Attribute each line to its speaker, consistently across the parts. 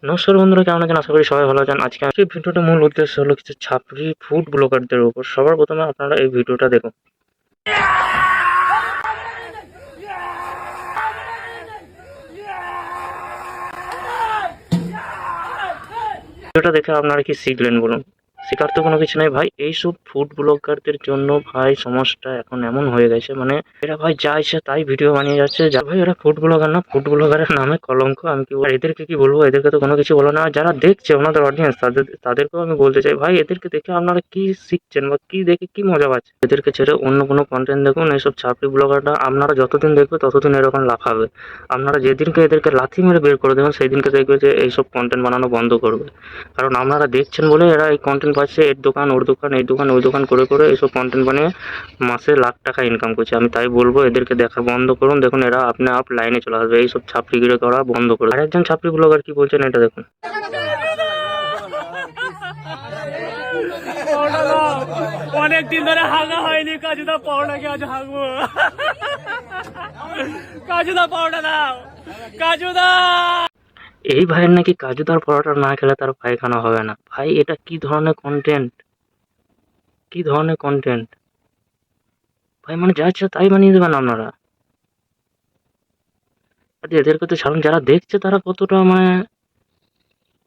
Speaker 1: নমস্কার বন্ধুরা, কেমন আছেন? আশা করি সবাই ভালো আছেন। আজকে ভিডিওটা মূল উদ্দেশ্য হলো কিছু ছাপরি ফুড ব্লগারদের উপর। সবার প্রথমে আপনারা এই ভিডিওটা দেখুন। ভিডিওটা দেখে আপনারা কি শিখলেন বলুন? শেখার তো কোনো কিছু নেই ভাই। এইসব ফুড ব্লগারদের জন্য ভাই সমাজটা এখন এমন হয়ে গেছে, মানে এরা ভাই যা ইচ্ছা তাই ভিডিও বানিয়ে যাচ্ছে। যা ভাই এরা ফুড ব্লগার না, ফুড ব্লগারের নামে কলঙ্ক। আমি কি এদেরকে কি বলবো? এদেরকে তো কোনো কিছু বলো না। আর যারা দেখছে ওনাদের অডিয়েন্স, তাদেরকেও আমি বলতে চাই, ভাই এদেরকে দেখে আপনারা কি শিখছেন বা কি দেখে কি মজা পাচ্ছেন? এদেরকে ছেড়ে অন্য কোনো কন্টেন্ট দেখুন। এইসব ছাপড়ি ব্লগাররা আপনারা যতদিন দেখবে ততদিন এরকম লাফাবে। আপনারা যেদিনকে এদেরকে লাথি মেরে বের করে দেবেন সেই দিনকে দেখবে যে এইসব কন্টেন্ট বানানো বন্ধ করবে। কারণ আপনারা দেখছেন বলে এরা এই কন্টেন্ট পাচ্ছে। এর দোকান, ওর দোকান, এই দোকান, ওই দোকান করে করে এইসব কন্টেন্ট বানিয়ে মাসে লাখ টাকা ইনকাম করছে। আমি তাই বলবো এদেরকে দেখা বন্ধ করুন। দেখুন এরা আপনি আপ লাইনে চলে আসবে। এইসব ছাপড়িগিরি করা বন্ধ করে। আরেকজন ছাপড়ি ব্লগার কি বলছেন এটা দেখুন।
Speaker 2: অনেকদিন ধরে হাগা হয়নি, কাজুদা পাউডাকে আজ হাগবো। কাজুদা পাউডা দাও, কাজুদা।
Speaker 1: এই ভাইয়ের নাকি কাজুদার পরোটা না খেলে তার পায়খানা হবে না। ভাই এটা কি ধরনের কন্টেন্ট? কি ধরনের কন্টেন্ট ভাই? মানে যা ইচ্ছা তাই বানিয়ে দেবেন আপনারা। আরে এদেরকে তো ছাড়ুন। যারা দেখছে তারা কতটা, মানে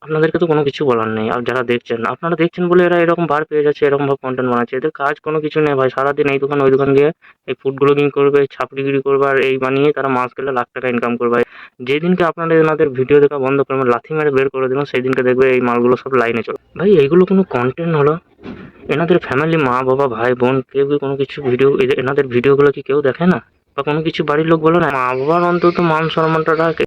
Speaker 1: আপনাদেরকে তো কোনো কিছু বলার নেই। আর যারা দেখছেন, আপনারা দেখছেন বলে এরা এরকম বার পেয়ে যাচ্ছে, এরকম ভাবে কন্টেন্ট বানাচ্ছে। এদের কাজ কোনো কিছু নেই ভাই। সারাদিন এই দোকান ওই দোকান গিয়ে এই ফুড ব্লগিং করবে, ছাপড়িগিরি করবে, আর এই বানিয়ে তারা মাস গেলে লাখ টাকা ইনকাম করবে। যেদিনকে আপনারা এনাদের ভিডিও দেখা বন্ধ করবেন, লাথি মেরে বের করে দেবেন, সেই দিনকে দেখবে এই মালগুলো সব লাইনে চলে। ভাই এইগুলো কোনো কন্টেন্ট হলো? এনাদের ফ্যামিলি, মা বাবা ভাই বোন কেউ কি কোনো কিছু ভিডিও, এনাদের ভিডিওগুলো কি কেউ দেখে না? বা কোনো কিছু বাড়ির লোক বলে না? মা বাবার অন্তত মান সম্মানটা রাখে।